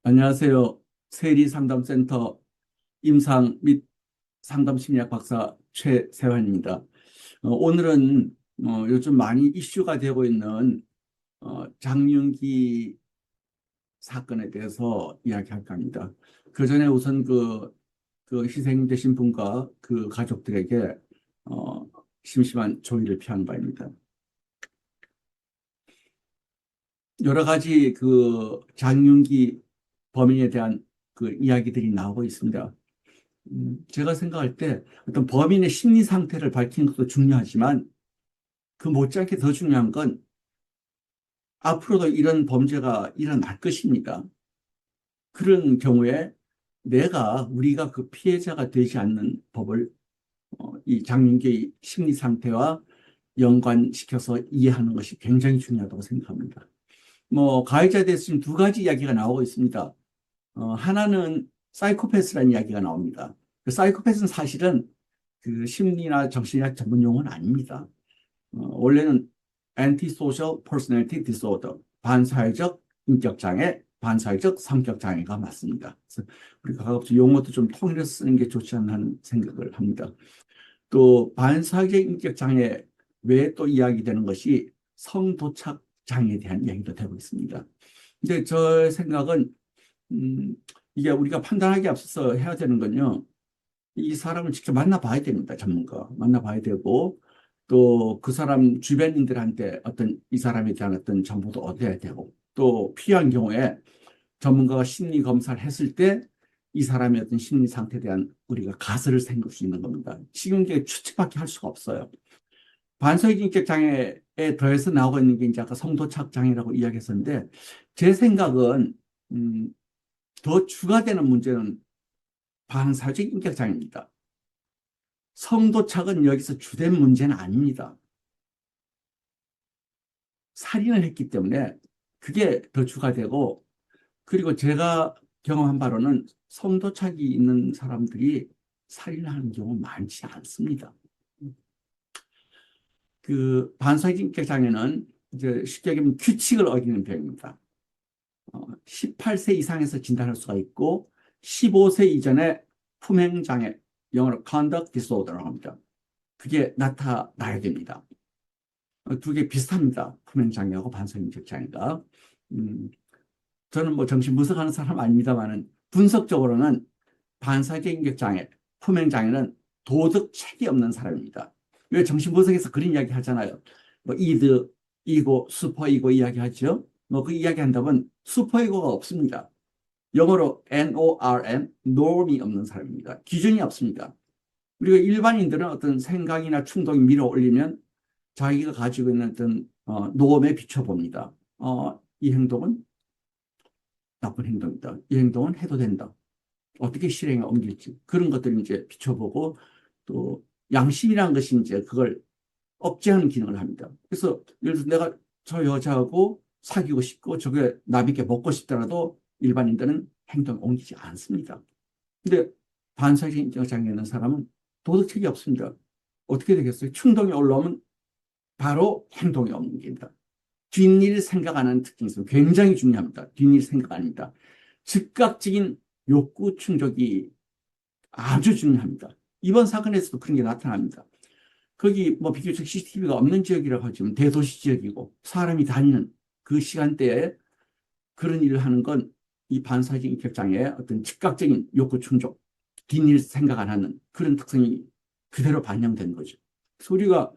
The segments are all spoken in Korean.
안녕하세요. 세리상담센터 임상 및 상담심리학 박사 최세환입니다. 오늘은 요즘 많이 이슈가 되고 있는 장윤기 사건에 대해서 이야기할까 합니다. 그 전에 우선 그 희생되신 분과 그 가족들에게 어, 심심한 조의를 표하는 바입니다. 여러 가지 그 장윤기 범인에 대한 그 이야기들이 나오고 있습니다. 제가 생각할 때 어떤 범인의 심리 상태를 밝히는 것도 중요하지만 그 못지않게 더 중요한 건 앞으로도 이런 범죄가 일어날 것입니다. 그런 경우에 우리가 그 피해자가 되지 않는 법을 이 장민기의 심리 상태와 연관시켜서 이해하는 것이 굉장히 중요하다고 생각합니다. 가해자에 대해서 지금 두 가지 이야기가 나오고 있습니다. 하나는 사이코패스라는 이야기가 나옵니다. 그 사이코패스는 사실은 그 심리나 정신의학 전문 용어는 아닙니다. 원래는 antisocial personality disorder, 반사회적 인격장애, 반사회적 성격장애가 맞습니다. 그래서 우리가 가급적 용어도 좀 통일해서 쓰는 게 좋지 않나 하는 생각을 합니다. 또 반사회적 인격장애 외에 또 이야기되는 것이 성도착 장애에 대한 이야기도 되고 있습니다. 근데 저 생각은 음, 이게 우리가 판단하기 앞서서 해야 되는 건요. 이 사람을 직접 만나봐야 됩니다. 전문가. 만나봐야 되고 또 그 사람 주변인들한테 어떤 이 사람에 대한 어떤 정보도 얻어야 되고 또 필요한 경우에 전문가가 심리 검사를 했을 때 이 사람의 어떤 심리 상태에 대한 우리가 가설을 세울 수 있는 겁니다. 지금 이게 추측밖에 할 수가 없어요. 반사회적 인격 장애에 더해서 나오고 있는 게 이제 아까 성도착 장애라고 이야기했었는데 제 생각은 음, 더 추가되는 문제는 반사회적 인격 장애입니다. 성도착은 여기서 주된 문제는 아닙니다. 살인을 했기 때문에 그게 더 추가되고 그리고 제가 경험한 바로는 성도착이 있는 사람들이 살인을 하는 경우 많지 않습니다. 그 반사회적 인격 장애는 이제 쉽게 얘기하면 규칙을 어기는 병입니다. 18세 이상에서 진단할 수가 있고 15세 이전에 품행장애, 영어로 conduct disorder라고 합니다. 그게 나타나야 됩니다. 두 개 비슷합니다. 품행장애하고 반사인격 장애가. 음, 저는 뭐 정신 분석하는 사람 아닙니다만은 분석적으로는 반사적 인격 장애, 품행장애는 도덕책이 없는 사람입니다. 왜 정신 분석에서 그런 이야기 하잖아요. 뭐 이드, 이고, 슈퍼이고 이야기하죠. 뭐 그 이야기한다면 슈퍼이고가 없습니다. 영어로 NORM, norm이 없는 사람입니다. 기준이 없습니다. 우리가 일반인들은 어떤 생각이나 충동이 밀어올리면 자기가 가지고 있는 어떤 노험에 비춰봅니다. 이 행동은 나쁜 행동이다. 이 행동은 해도 된다. 어떻게 실행에 옮길지 그런 것들을 이제 비춰보고 또 양심이라는 것이 이제 그걸 억제하는 기능을 합니다. 그래서 예를 들어 내가 저 여자하고 사귀고 싶고 저게 나비게 먹고 싶더라도 일반인들은 행동에 옮기지 않습니다. 근데 반사회적 장애 있는 사람은 도덕책이 없습니다. 어떻게 되겠어요? 충동이 올라오면 바로 행동에 옮깁니다. 뒷일 생각 안 하는 특징이 있어요. 굉장히 중요합니다. 뒷일 생각 아닙니다. 즉각적인 욕구 충족이 아주 중요합니다. 이번 사건에서도 그런 게 나타납니다. 거기 뭐 비교적 CCTV가 없는 지역이라고 하지만 대도시 지역이고 사람이 다니는 그 시간대에 그런 일을 하는 건 이 반사회적 인격장애의 어떤 즉각적인 욕구 충족, 뒷일 생각 안 하는 그런 특성이 그대로 반영된 거죠. 그래서 우리가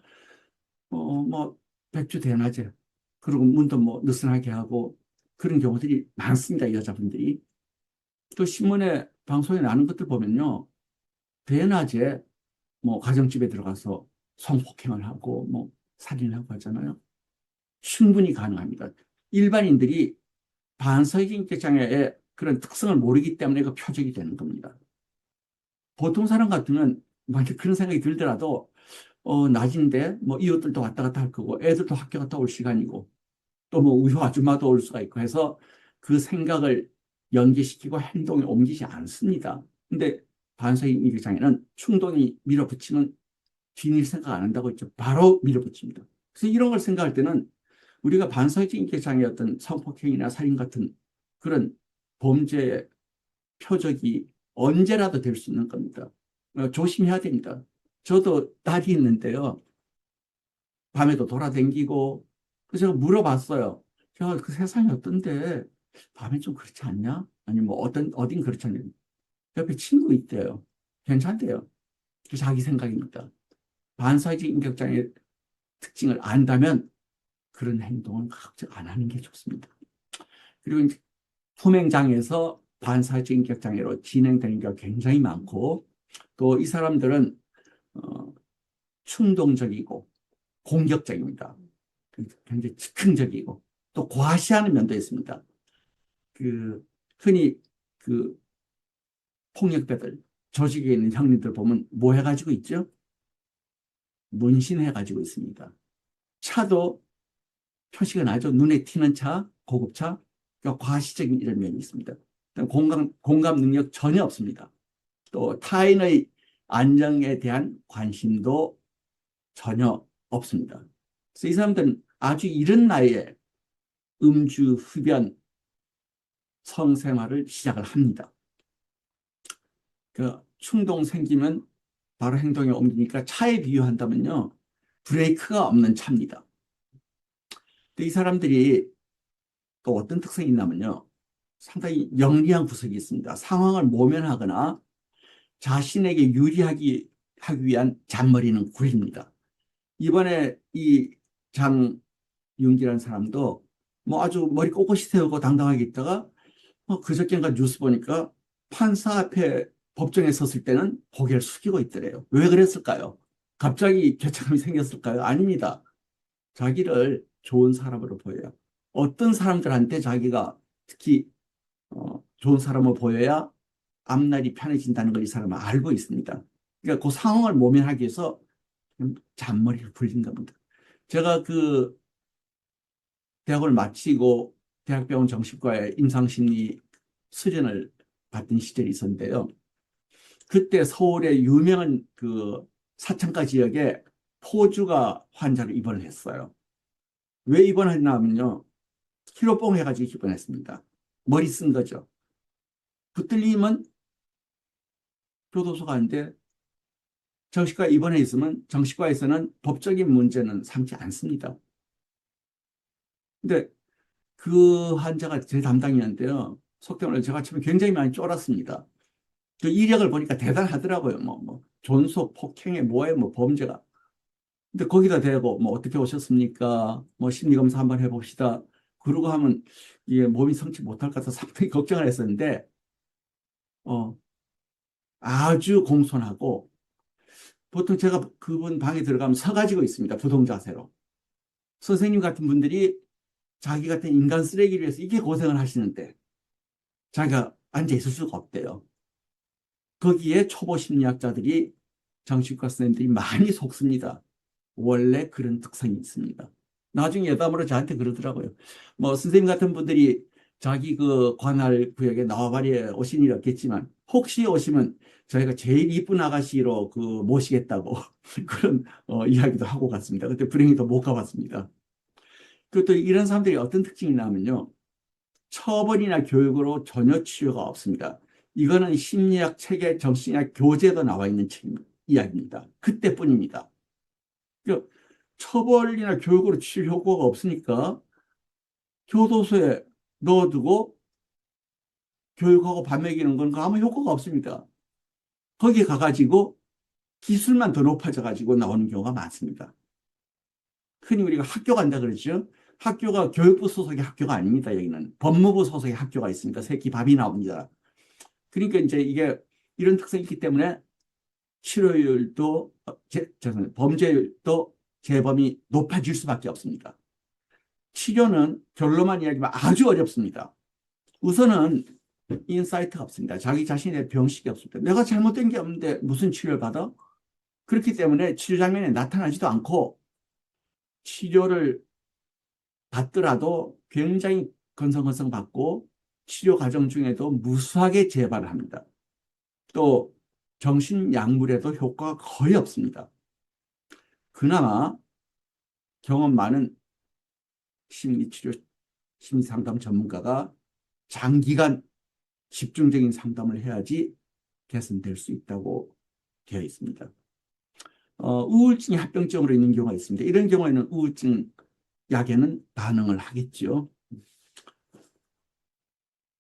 뭐 백주 대낮에 그리고 문도 뭐 느슨하게 하고 그런 경우들이 많습니다. 여자분들이. 또 신문에 방송에 나는 것들 보면요. 대낮에 뭐 가정집에 들어가서 성폭행을 하고 뭐 살인을 하고 하잖아요. 충분히 가능합니다. 일반인들이 반사회적 인격장애의 그런 특성을 모르기 때문에 그 표적이 되는 겁니다. 보통 사람 같으면 만약 그런 생각이 들더라도 낮인데 뭐 이웃들도 왔다 갔다 할 거고 애들도 학교 갔다 올 시간이고 또 뭐 우유 아줌마도 올 수가 있고 해서 그 생각을 연기시키고 행동에 옮기지 않습니다. 근데 반사회적 인격장애는 충동이 밀어붙이면 뒷일 생각 안 한다고 했죠. 바로 밀어붙입니다. 그래서 이런 걸 생각할 때는 우리가 반사회적 인격장애 어떤 성폭행이나 살인 같은 그런 범죄의 표적이 언제라도 될 수 있는 겁니다. 조심해야 됩니다. 저도 딸이 있는데요. 밤에도 돌아다니고, 그래서 제가 물어봤어요. 제가 그 세상이 어떤데, 밤에 좀 그렇지 않냐? 아니, 뭐, 어딘 그렇지 않냐? 옆에 친구 있대요. 괜찮대요. 그 자기 생각입니다. 반사회적 인격장애 특징을 안다면 그런 행동은 각적 안 하는 게 좋습니다. 그리고 이제 품행장애에서 반사회적 인격장애로 진행되는 경우가 굉장히 많고, 또 이 사람들은 어, 충동적이고 공격적입니다. 굉장히 즉흥적이고 또 과시하는 면도 있습니다. 그 흔히 그 폭력배들 조직에 있는 형님들 보면 뭐 해가지고 있죠? 문신해가지고 있습니다. 차도 표시가 나죠. 눈에 튀는 차, 고급차. 그러니까 과시적인 이런 면이 있습니다. 공감 능력 전혀 없습니다. 또 타인의 안정에 대한 관심도 전혀 없습니다. 그래서 이 사람들은 아주 이른 나이에 음주, 흡연, 성생활을 시작을 합니다. 그 충동 생기면 바로 행동에 옮기니까 차에 비유한다면요. 브레이크가 없는 차입니다. 이 사람들이 또 어떤 특성이 있냐면요. 상당히 영리한 구석이 있습니다. 상황을 모면하거나 자신에게 유리하게 하기 위한 잔머리는 구립니다. 이번에 이 장윤기라는 사람도 뭐 아주 머리 꼿꼿이 세우고 당당하게 있다가 그저께인가 뉴스 보니까 판사 앞에 법정에 섰을 때는 고개를 숙이고 있더래요. 왜 그랬을까요? 갑자기 괴착감이 생겼을까요? 아닙니다. 자기를 좋은 사람으로 보여요. 어떤 사람들한테 자기가 특히 좋은 사람으로 보여야 앞날이 편해진다는 걸 이 사람은 알고 있습니다. 그러니까 그 상황을 모면하기 위해서 잔머리를 굴린 겁니다. 제가 그 대학을 마치고 대학병원 정신과에 임상심리 수련을 받던 시절이 있었는데요. 그때 서울의 유명한 그 사창가 지역에 포주가 환자로 입원을 했어요. 왜 입원했냐면요. 키로뽕 해가지고 입원했습니다. 머리 쓴 거죠. 붙들리면 교도소 가는데 정신과 입원해 있으면 정신과에서는 법적인 문제는 삼지 않습니다. 근데 그 환자가 제 담당이었는데요. 속된 말로 제가 처음에 굉장히 많이 쫄았습니다. 그 이력을 보니까 대단하더라고요. 존속, 폭행에 뭐에 뭐 범죄가. 근데 거기다 대고 뭐 어떻게 오셨습니까? 뭐 심리검사 한번 해봅시다. 그러고 하면 이게 몸이 성치 못할 것 같아서 상당히 걱정을 했었는데 어, 아주 공손하고 보통 제가 그분 방에 들어가면 서가지고 있습니다. 부동자세로. 선생님 같은 분들이 자기 같은 인간 쓰레기를 위해서 이게 고생을 하시는데 자기가 앉아 있을 수가 없대요. 거기에 초보 심리학자들이 정신과 선생님들이 많이 속습니다. 원래 그런 특성이 있습니다. 나중에 여담으로 저한테 그러더라고요. 뭐 선생님 같은 분들이 자기 그 관할 구역에 나와바리에 오신 일이 없겠지만 혹시 오시면 저희가 제일 이쁜 아가씨로 그 모시겠다고 그런 이야기도 하고 갔습니다. 그때 불행히 도 못 가봤습니다. 그것도 이런 사람들이 어떤 특징이 있냐면요. 처벌이나 교육으로 전혀 치료가 없습니다. 이거는 심리학 책에 정신학 교재도 나와 있는 이야기입니다. 그때뿐입니다. 그러니까 처벌이나 교육으로 치료 효과가 없으니까 교도소에 넣어두고 교육하고 밥 먹이는 건 아무 효과가 없습니다. 거기 가가지고 기술만 더 높아져가지고 나오는 경우가 많습니다. 흔히 우리가 학교 간다 그러죠. 학교가 교육부 소속의 학교가 아닙니다. 여기는 법무부 소속의 학교가 있으니까 새끼 밥이 나옵니다. 그러니까 이제 이게 이런 특성이 있기 때문에 치료율도 범죄율도 재범이 높아질 수밖에 없습니다. 치료는 결론만 이야기하면 아주 어렵습니다. 우선은 인사이트가 없습니다. 자기 자신의 병식이 없습니다. 내가 잘못된 게 없는데 무슨 치료를 받아? 그렇기 때문에 치료 장면에 나타나지도 않고 치료를 받더라도 굉장히 건성건성 받고 치료 과정 중에도 무수하게 재발을 합니다. 또 정신약물에도 효과가 거의 없습니다. 그나마 경험 많은 심리치료, 심리상담 전문가가 장기간 집중적인 상담을 해야지 개선될 수 있다고 되어 있습니다. 우울증이 합병증으로 있는 경우가 있습니다. 이런 경우에는 우울증 약에는 반응을 하겠죠.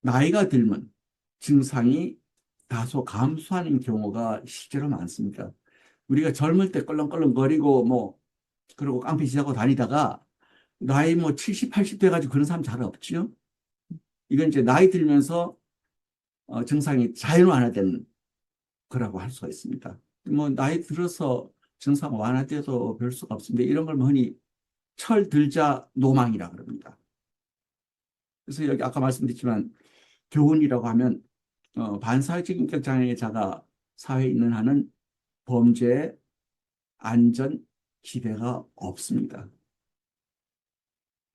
나이가 들면 증상이 다소 감소하는 경우가 실제로 많습니다. 우리가 젊을 때 껄렁껄렁거리고 그리고 깡패 지하고 다니다가 나이 70, 80 돼가지고 그런 사람 잘 없죠. 이건 이제 나이 들면서 증상이 자연완화되는 거라고 할 수가 있습니다. 나이 들어서 증상 완화돼도 별 수가 없습니다. 이런 걸 흔히 철들자 노망이라 그럽니다. 그래서 여기 아까 말씀드렸지만 교훈이라고 하면 반사회적 인격 장애자가 사회에 있는 한은 범죄에 안전 기대가 없습니다.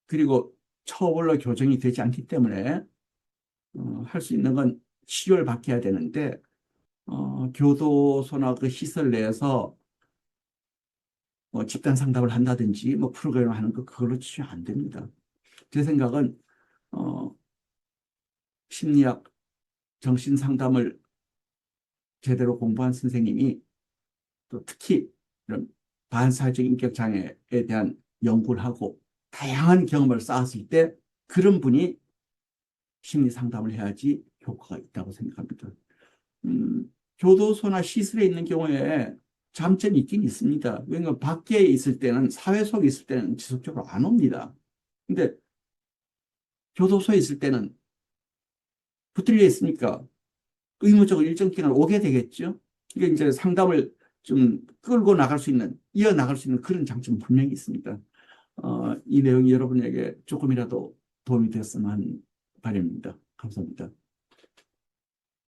그리고 처벌로 교정이 되지 않기 때문에 할 수 있는 건 치료를 받게 되는데 교도소나 그 시설 내에서 집단 상담을 한다든지 프로그램을 하는 거 그걸로 치료 안 됩니다. 제 생각은 심리학 정신 상담을 제대로 공부한 선생님이 또 특히 이런 반사회적 인격 장애에 대한 연구를 하고 다양한 경험을 쌓았을 때 그런 분이 심리 상담을 해야지 효과가 있다고 생각합니다. 교도소나 시설에 있는 경우에 장점이 있긴 있습니다. 왜냐하면 밖에 있을 때는 사회 속에 있을 때는 지속적으로 안 옵니다. 근데 교도소에 있을 때는 붙들려 있으니까 의무적으로 일정 기간 오게 되겠죠. 이게 이제 상담을 좀 끌고 나갈 수 있는, 이어 나갈 수 있는 그런 장점은 분명히 있습니다. 이 내용이 여러분에게 조금이라도 도움이 됐으면 하는 바람입니다. 감사합니다.